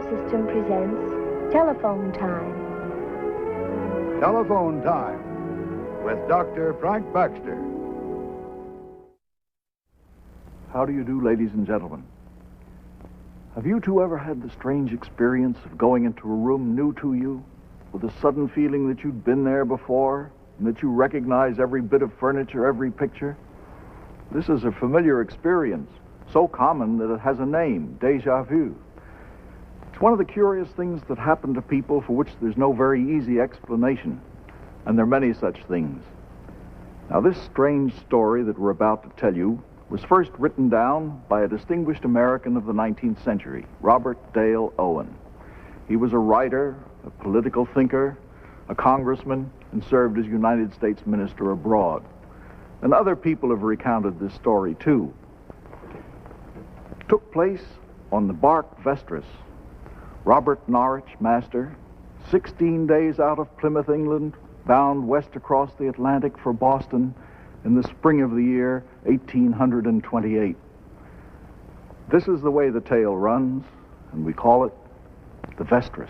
System presents Telephone Time. Telephone Time with Dr. Frank Baxter. How do you do, ladies and gentlemen? Have you two ever had the strange experience of going into a room new to you, with a sudden feeling that you'd been there before, and that you recognize every bit of furniture, every picture? This is a familiar experience, so common that it has a name, déjà vu. It's one of the curious things that happen to people for which there's no very easy explanation, and there are many such things. Now, this strange story that we're about to tell you was first written down by a distinguished American of the 19th century, Robert Dale Owen. He was a writer, a political thinker, a congressman, and served as United States minister abroad. And other people have recounted this story, too. It took place on the bark Vestris. Robert Norrich, master, 16 days out of Plymouth, England, bound west across the Atlantic for Boston in the spring of the year 1828. This is the way the tale runs, and we call it the Vestris.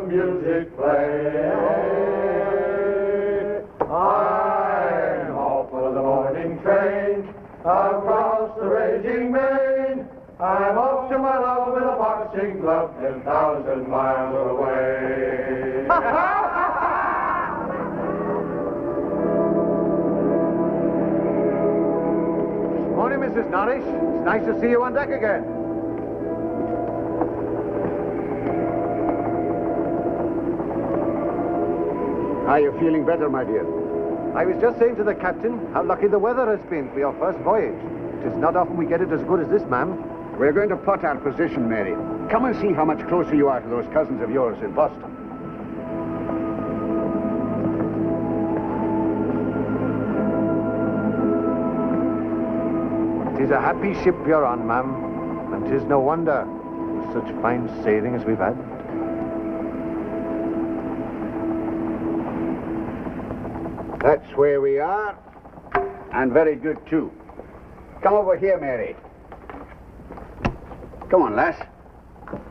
Music play. I'm off for the morning train across the raging main. I'm off to my love with a boxing glove 10,000 miles away. Morning, Mrs. Norrich. It's nice to see you on deck again. Are you feeling better, my dear? I was just saying to the captain how lucky the weather has been for your first voyage. It is not often we get it as good as this, ma'am. We're going to plot our position, Mary. Come and see how much closer you are to those cousins of yours in Boston. It is a happy ship you're on, ma'am, and 'tis no wonder, with such fine sailing as we've had. That's where we are, and very good, too. Come over here, Mary. Come on, lass.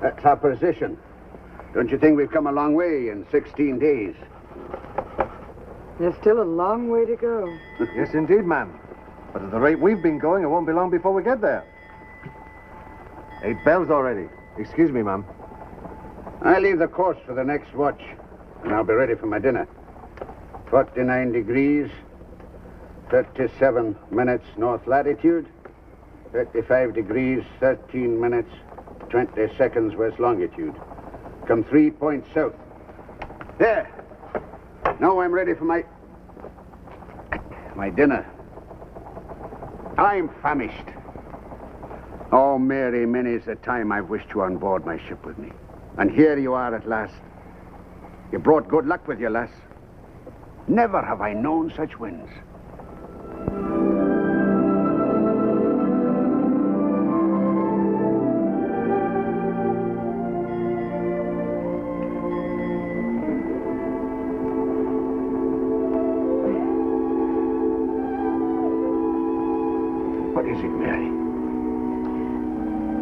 That's our position. Don't you think we've come a long way in 16 days? There's still a long way to go. Yes, indeed, ma'am. But at the rate we've been going, it won't be long before we get there. 8 bells already. Excuse me, ma'am. I'll leave the course for the next watch, and I'll be ready for my dinner. 49 degrees, 37 minutes north latitude, 35 degrees, 13 minutes, 20 seconds west longitude. Come 3 points south. There. Now I'm ready for my dinner. I'm famished. Oh, Mary, many's the time I've wished you on board my ship with me. And here you are at last. You brought good luck with you, lass. Never have I known such winds. What is it, Mary?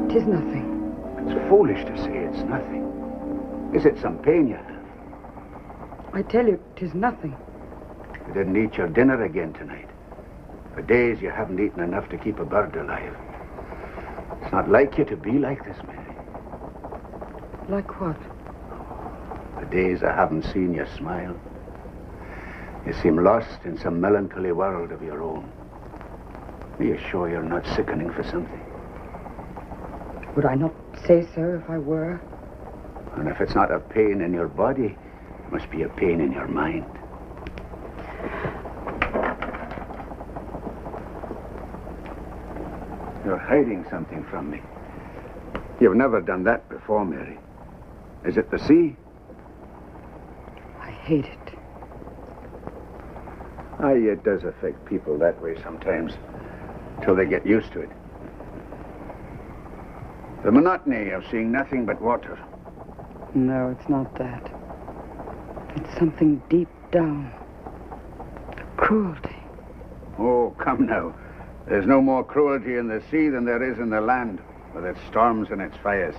'Tis nothing. It's foolish to say it's nothing. Is it some pain you have? I tell you, 'tis nothing. You didn't eat your dinner again tonight. For days you haven't eaten enough to keep a bird alive. It's not like you to be like this, Mary. Like what? For days I haven't seen you smile. You seem lost in some melancholy world of your own. Are you sure you're not sickening for something? Would I not say so if I were? And if it's not a pain in your body, it must be a pain in your mind. You're hiding something from me. You've never done that before, Mary. Is it the sea? I hate it. Aye, it does affect people that way sometimes, till they get used to it. The monotony of seeing nothing but water. No, it's not that. It's something deep down. Cruelty. Oh, come now. There's no more cruelty in the sea than there is in the land, with its storms and its fires.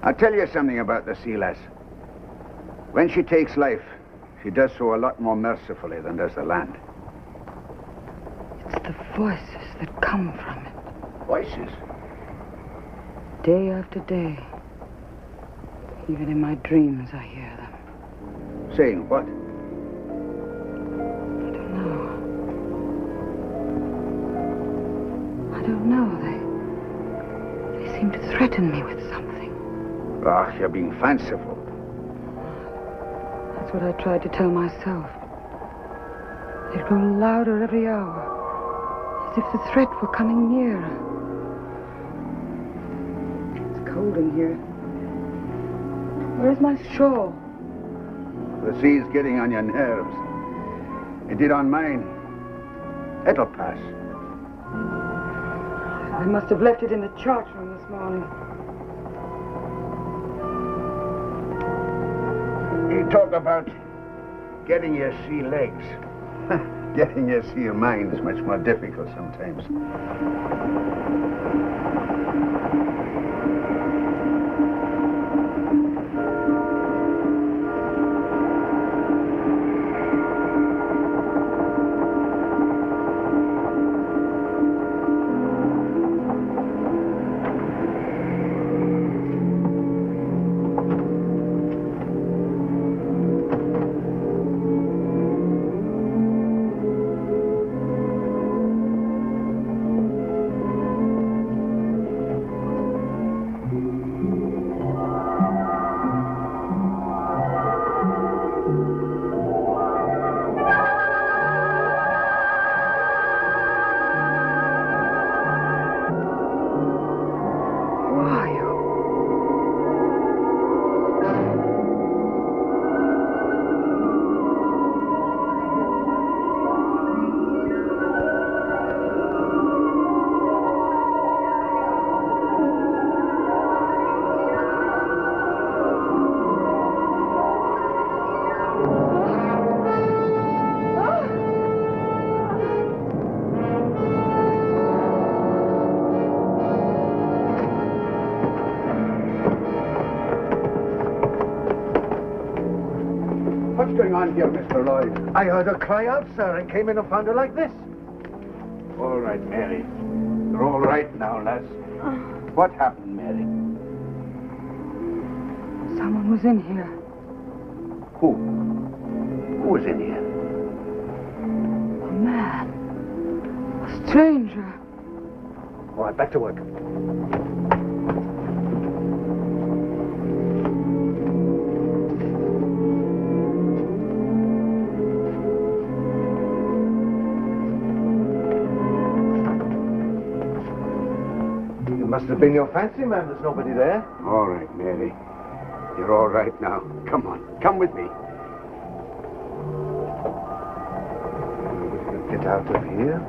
I'll tell you something about the sea lass. When she takes life, she does so a lot more mercifully than does the land. It's the voices that come from it. Voices? Day after day. Even in my dreams, I hear them. Saying what? I don't know. They seem to threaten me with something. Ah, you're being fanciful. That's what I tried to tell myself. They grow louder every hour, as if the threat were coming nearer. It's cold in here. Where's my shawl? The sea's getting on your nerves. It did on mine. It'll pass. I must have left it in the chart room this morning. You talk about getting your sea legs. Getting your sea mind is much more difficult sometimes. What's going on here, Mr. Lloyd? I heard her cry out, sir, and came in and found her like this. All right, Mary. You're all right now, lass. What happened, Mary? Someone was in here. Who? Who was in here? A man. A stranger. All right, back to work. Must have been your fancy, ma'am. There's nobody there. All right, Mary. You're all right now. Come on. Come with me. Get out of here.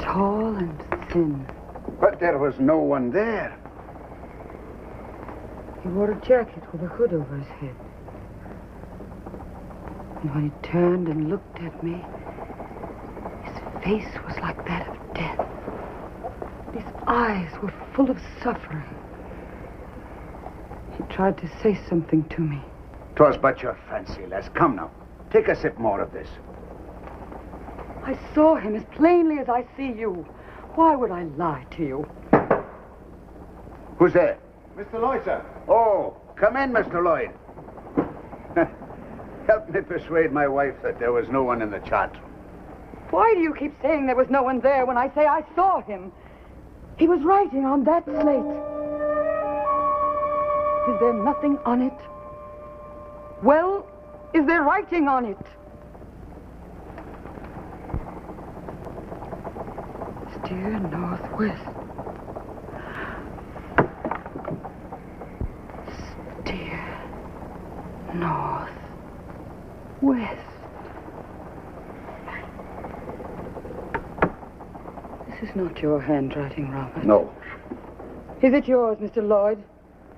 Tall and thin. But there was no one there. He wore a jacket with a hood over his head. And when he turned and looked at me, his face was like that of death. His eyes were full of suffering. He tried to say something to me. 'Twas but your fancy, lass. Come now. Take a sip more of this. I saw him as plainly as I see you. Why would I lie to you? Who's there? Mr. Lloyd, sir. Oh, come in, Mr. Lloyd. Help me persuade my wife that there was no one in the chart room. Why do you keep saying there was no one there when I say I saw him? He was writing on that slate. Is there nothing on it? Well, is there writing on it? Steer northwest. West. This is not your handwriting, Robert. No. Is it yours, Mr. Lloyd?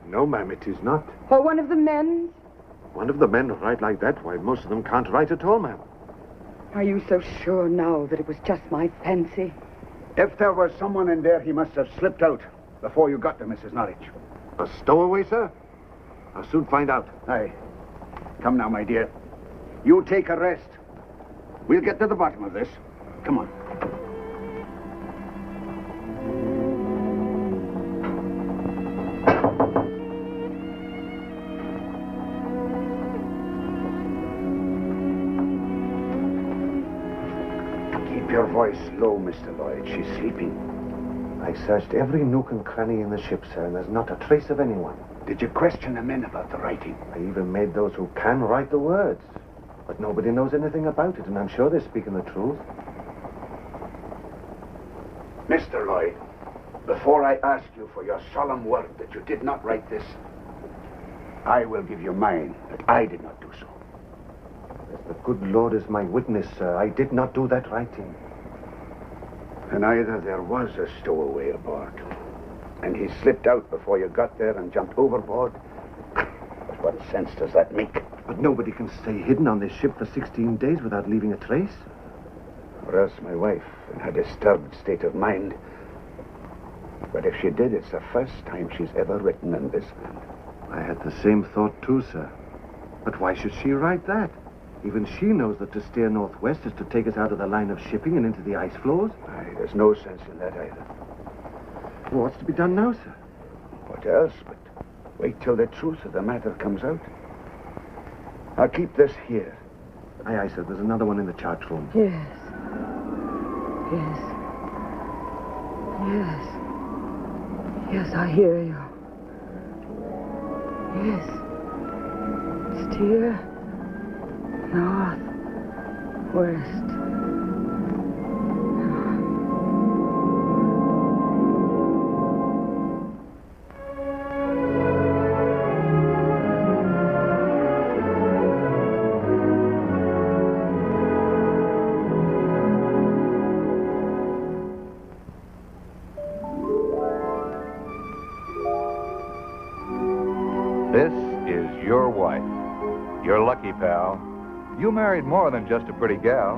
No, ma'am, it is not. Or one of the men's? One of the men write like that. Why, most of them can't write at all, ma'am. Are you so sure now that it was just my fancy? If there was someone in there, he must have slipped out before you got to Mrs. Norrich. A stowaway, sir? I'll soon find out. Aye. Come now, my dear. You take a rest. We'll get to the bottom of this. Come on. Keep your voice low, Mr. Lloyd. She's sleeping. I searched every nook and cranny in the ship, sir, and there's not a trace of anyone. Did you question the men about the writing? I even made those who can write the words. But nobody knows anything about it, and I'm sure they're speaking the truth. Mr. Lloyd, before I ask you for your solemn word that you did not write this, I will give you mine that I did not do so. As the good Lord is my witness, sir, I did not do that writing. And either there was a stowaway aboard, and he slipped out before you got there and jumped overboard. But what sense does that make? But nobody can stay hidden on this ship for 16 days without leaving a trace. Or else my wife, in her disturbed state of mind. But if she did, it's the first time she's ever written in this hand. I had the same thought too, sir. But why should she write that? Even she knows that to steer northwest is to take us out of the line of shipping and into the ice floes. Aye, there's no sense in that either. Well, what's to be done now, sir? What else but wait till the truth of the matter comes out. I'll keep this here. Aye, aye, sir. There's another one in the chart room. Yes. Yes. Yes. Yes, I hear you. Yes. Steer north, west. This is your wife. Your lucky pal. You married more than just a pretty gal.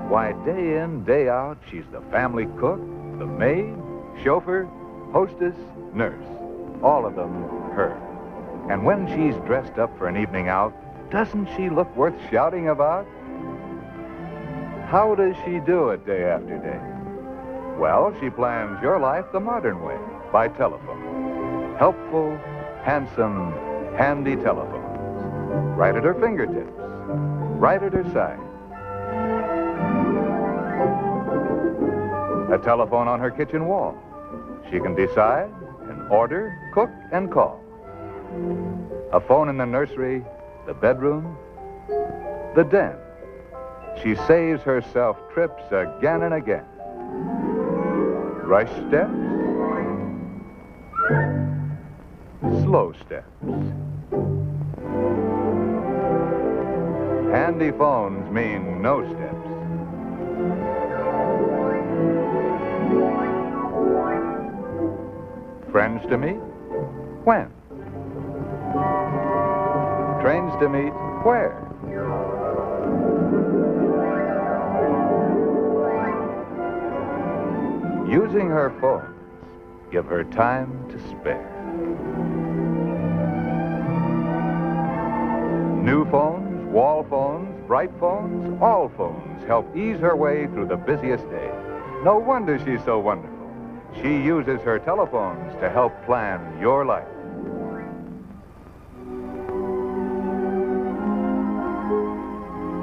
Why, day in, day out, she's the family cook, the maid, chauffeur, hostess, nurse. All of them her. And when she's dressed up for an evening out, doesn't she look worth shouting about? How does she do it day after day? Well, she plans your life the modern way, by telephone. Helpful, handsome, handy telephones. Right at her fingertips. Right at her side. A telephone on her kitchen wall. She can decide and order, cook, and call. A phone in the nursery, the bedroom, the den. She saves herself trips again and again. Rush steps, slow steps. Handy phones mean no steps. Friends to meet? When? Trains to meet? Where? Using her phones, give her time to spare. New phones, wall phones, bright phones, all phones help ease her way through the busiest day. No wonder she's so wonderful. She uses her telephones to help plan your life.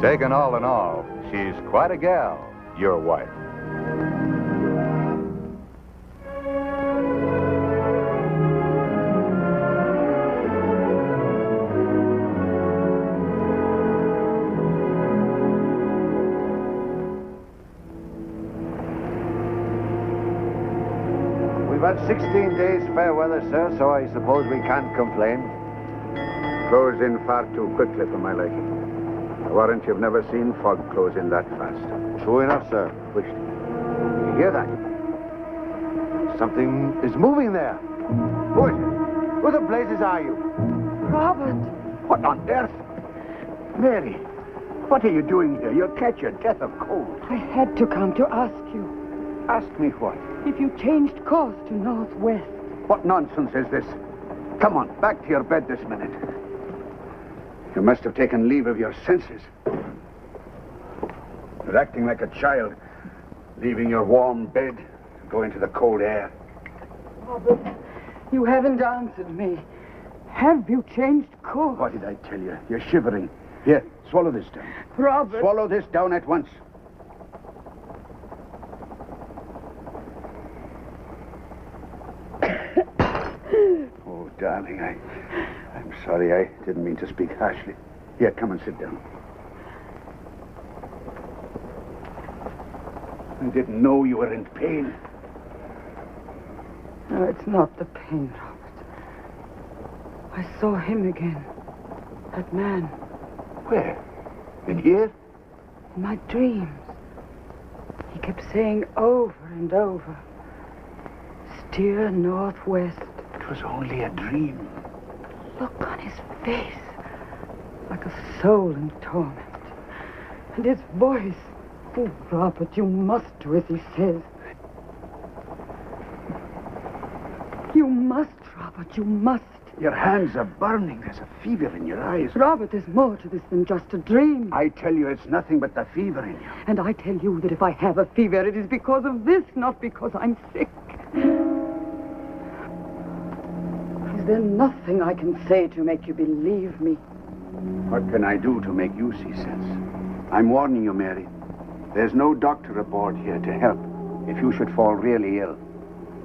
Taken all in all, she's quite a gal, your wife. We've had 16 days fair weather, sir, so I suppose we can't complain. Goes in far too quickly for my liking. warrant you've never seen fog close in that fast. True enough, sir. Which, you hear that? Something is moving there. Who is it? Who the blazes are you? Robert! What on earth? Mary, what are you doing here? You'll catch your death of cold. I had to come to ask you Ask me what? if you changed course to northwest. What nonsense is this? Come on, back to your bed this minute. You must have taken leave of your senses. You're acting like a child, leaving your warm bed to go into the cold air. Robert, you haven't answered me. Have you changed course? What did I tell you? You're shivering. Here, swallow this down. Robert! Swallow this down at once. Oh, darling, I'm sorry. I didn't mean to speak harshly. Here, come and sit down. I didn't know you were in pain. No, it's not the pain, Robert. I saw him again. That man. Where? In here? In my dreams. He kept saying over and over, steer northwest. It was only a dream. Look on his face, like a soul in torment. And his voice. Oh, Robert, you must do as he says. You must, Robert, you must. Your hands are burning. There's a fever in your eyes. Robert, there's more to this than just a dream. I tell you, it's nothing but the fever in you. And I tell you that if I have a fever, it is because of this, not because I'm sick. Is there nothing I can say to make you believe me? What can I do to make you see sense? I'm warning you, Mary. There's no doctor aboard here to help if you should fall really ill.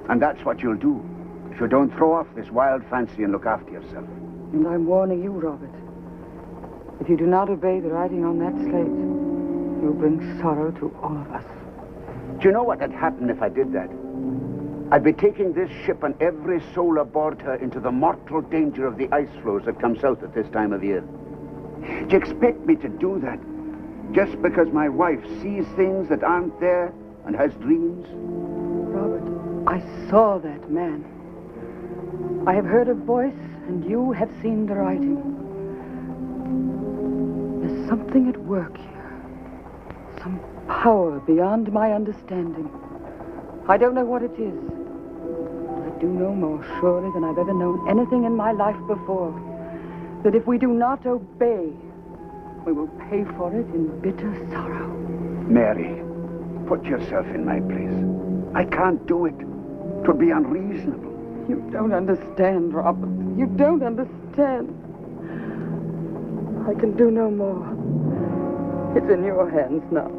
And that's what you'll do if you don't throw off this wild fancy and look after yourself. And I'm warning you, Robert. If you do not obey the writing on that slate, you'll bring sorrow to all of us. Do you know what would happen if I did that? I'd be taking this ship and every soul aboard her into the mortal danger of the ice floes that come south at this time of year. Do you expect me to do that just because my wife sees things that aren't there and has dreams? Robert, I saw that man. I have heard a voice, and you have seen the writing. There's something at work here. Some power beyond my understanding. I don't know what it is. But I do know more surely than I've ever known anything in my life before. That if we do not obey, we will pay for it in bitter sorrow. Mary, put yourself in my place. I can't do it. It would be unreasonable. You don't understand, Robert. You don't understand. I can do no more. It's in your hands now.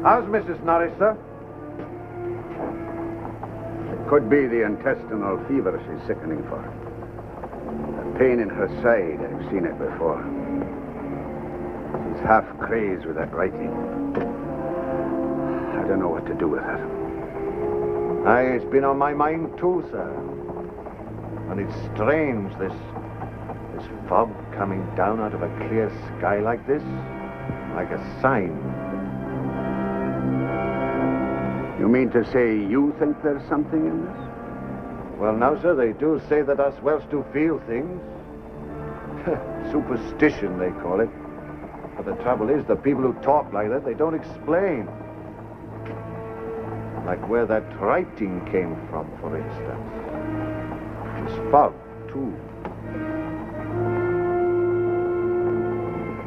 How's Mrs. Norrich, sir? It could be the intestinal fever she's sickening for. The pain in her side, I've seen it before. She's half crazed with that writing. I don't know what to do with her. Aye, it's been on my mind too, sir. And it's strange, this fog coming down out of a clear sky like this, like a sign. You mean to say you think there's something in this? Well, now, sir, they do say that us Welsh do feel things. Superstition, they call it. But the trouble is, the people who talk like that, they don't explain. Like where that writing came from, for instance. This fog, too.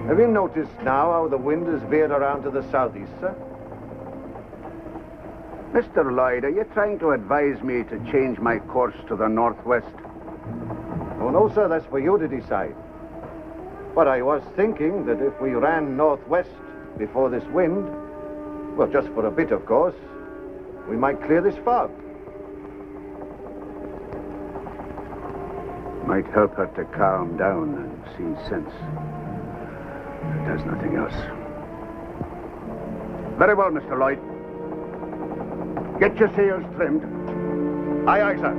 Have you noticed now how the wind has veered around to the southeast, sir? Mr. Lloyd, are you trying to advise me to change my course to the northwest? Oh, no, sir, that's for you to decide. But I was thinking that if we ran northwest before this wind, well, just for a bit, of course, we might clear this fog. Might help her to calm down and see sense. It does nothing else. Very well, Mr. Lloyd. Get your sails trimmed. Aye, aye, sir.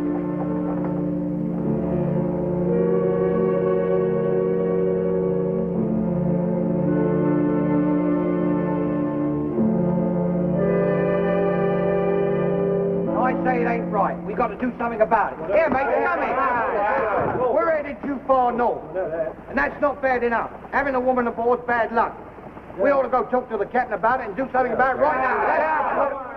I say it ain't right. We got to do something about it. Here, mate, come here. We're headed too far north, and that's not bad enough. Having a woman aboard's bad luck. We ought to go talk to the captain about it and do something about it right now.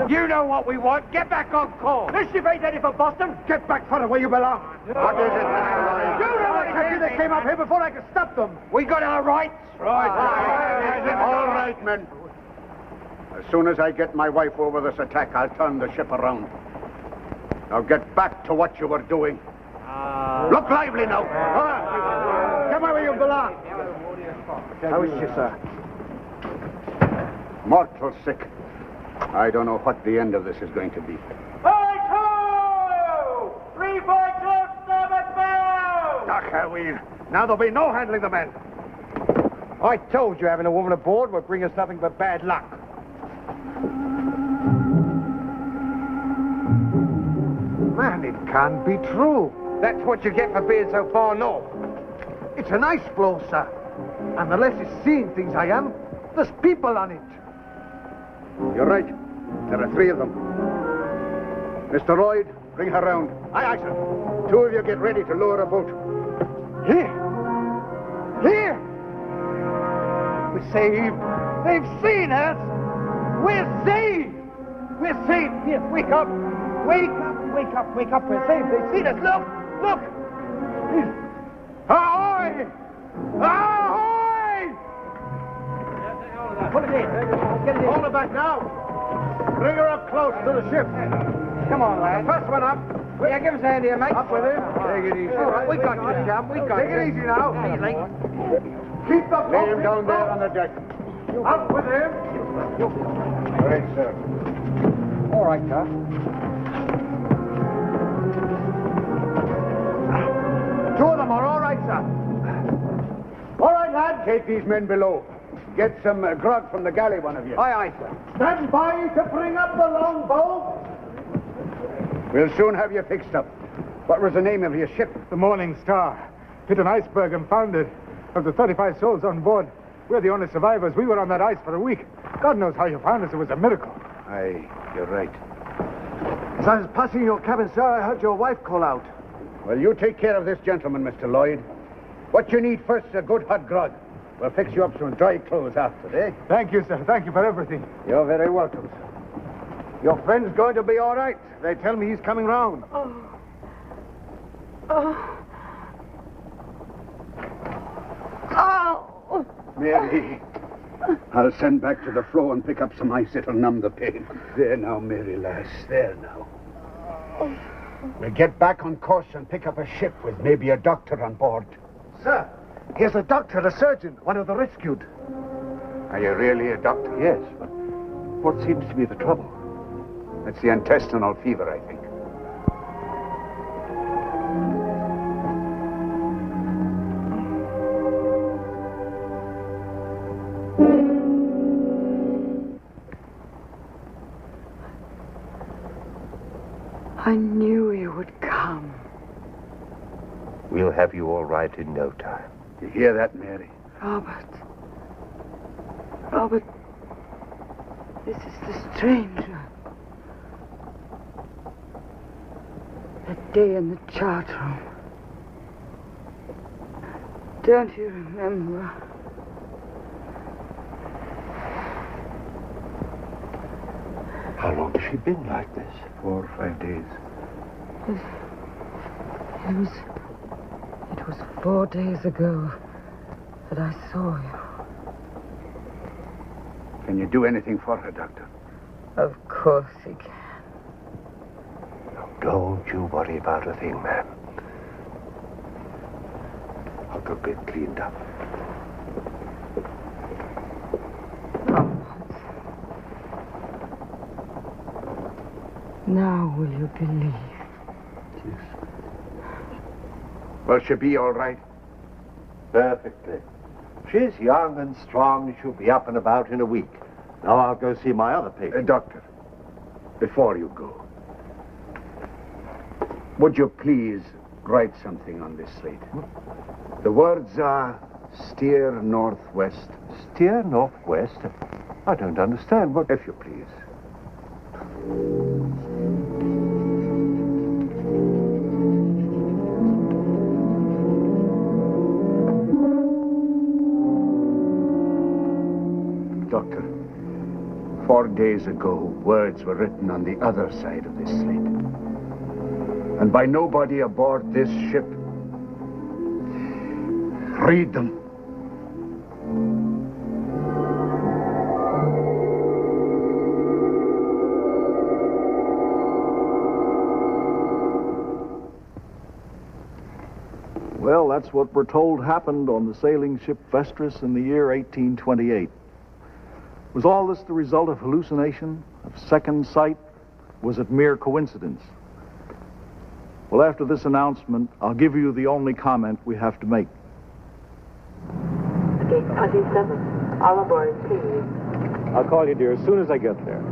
You know what we want. Get back on course. This ship ain't headed for Boston. Get back for where you belong. What is it, Mr. Lloyd? You know what it is. They came up here before I could stop them. We got our rights. Right. All right, men. As soon as I get my wife over this attack, I'll turn the ship around. Now get back to what you were doing. Look lively now. Come where you belong. How is she, sir? Mortal sick. I don't know what the end of this is going to be. Right ho! 3 close, starboard bow! Now there'll be no handling the men. I told you having a woman aboard would bring us nothing but bad luck. Man, it can't be true. That's what you get for being so far north. It's an ice blow, sir. And unless it's seeing things I am, there's people on it. You're right. There are 3 of them. Mr. Lloyd, bring her round. Aye, aye, sir. 2 of you get ready to lower a boat. Here! We're saved. They've seen us. We're saved. We're saved. Here, wake up. Wake up. We're saved. They've seen us. Look. Ahoy! Put it in. Get it in. Hold her back now. Bring her up close to the ship. Come on, lad. First one up. Yeah, give us a hand here, mate. Up with him. Take it easy. All right, we got you, chum. We got Take you. it easy now. Hey, Link. Keep the Lay him down there on the deck. Up with him. All right, sir. All right, sir. Two of them are all right, sir. All right, lad. Take these men below. Get some grog from the galley, one of you. Aye, sir. Stand by to bring up the longbow. We'll soon have you fixed up. What was the name of your ship? The Morning Star. Hit an iceberg and foundered. Of the 35 souls on board, we're the only survivors. We were on that ice for a week. God knows how you found us. It was a miracle. Aye, you're right. As I was passing your cabin, sir, I heard your wife call out. Well, you take care of this gentleman, Mr. Lloyd. What you need first is a good hot grog. We'll fix you up some dry clothes after, eh? Thank you, sir. Thank you for everything. You're very welcome, sir. Your friend's going to be all right. They tell me he's coming round. Mary, I'll send back to the floe and pick up some ice. It'll numb the pain. There now, Mary, lass. There now. We'll get back on course and pick up a ship with maybe a doctor on board. Sir, here's a doctor, a surgeon, one of the rescued. Are you really a doctor? Yes, but what seems to be the trouble? It's the intestinal fever, I think. I knew you would come. We'll have you all right in no time. You hear that, Mary? Robert, this is the stranger. That day in the chart room. Don't you remember? How long has she been like this? 4 or 5 days. It was 4 days ago that I saw you. Can you do anything for her, Doctor? Of course he can. Now, don't you worry about a thing, ma'am. I'll go get cleaned up. Now will you believe? Will she be all right? Perfectly. She's young and strong. She'll be up and about in a week. Now I'll go see my other patient. Doctor, before you go, would you please write something on this slate? The words are steer northwest. Steer northwest? I don't understand. What? If you please. Doctor, 4 days ago, words were written on the other side of this slate. And by nobody aboard this ship. Read them. Well, that's what we're told happened on the sailing ship Vestris in the year 1828. Was all this the result of hallucination, of second sight? Was it mere coincidence? Well, after this announcement, I'll give you the only comment we have to make. Gate 27. All aboard, please. I'll call you, dear, as soon as I get there.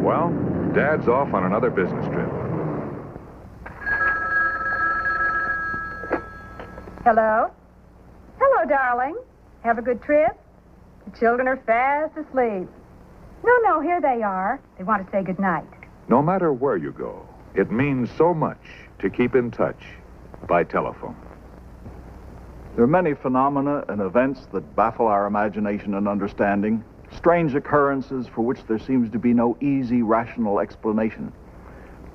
Well, Dad's off on another business trip. Hello? Hello, darling. Have a good trip? The children are fast asleep. No, here they are. They want to say good night. No matter where you go, it means so much to keep in touch by telephone. There are many phenomena and events that baffle our imagination and understanding, strange occurrences for which there seems to be no easy, rational explanation.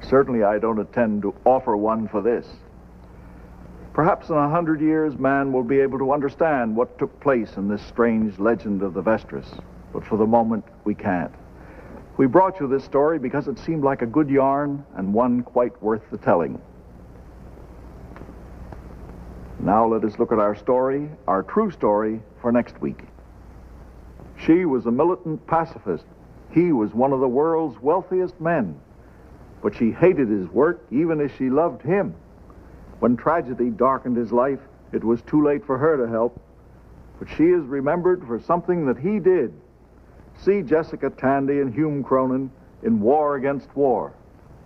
Certainly, I don't intend to offer one for this. Perhaps in 100 years, man will be able to understand what took place in this strange legend of the Vestris, but for the moment, we can't. We brought you this story because it seemed like a good yarn and one quite worth the telling. Now let us look at our story, our true story, for next week. She was a militant pacifist. He was one of the world's wealthiest men. But she hated his work even as she loved him. When tragedy darkened his life, it was too late for her to help. But she is remembered for something that he did. See Jessica Tandy and Hume Cronin in War Against War.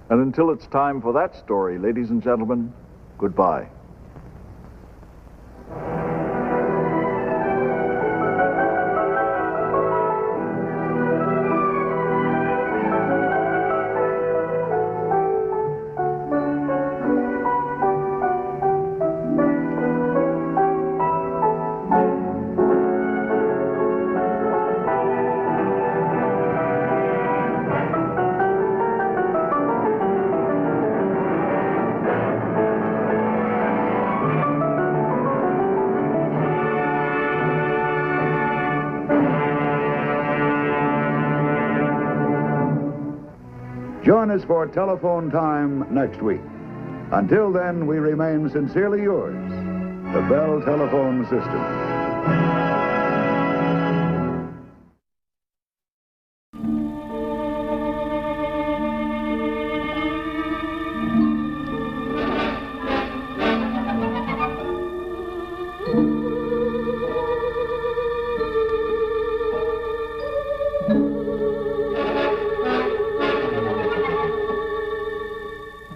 And until it's time for that story, ladies and gentlemen, goodbye. Join us for telephone time next week. Until then, we remain sincerely yours, the Bell Telephone System.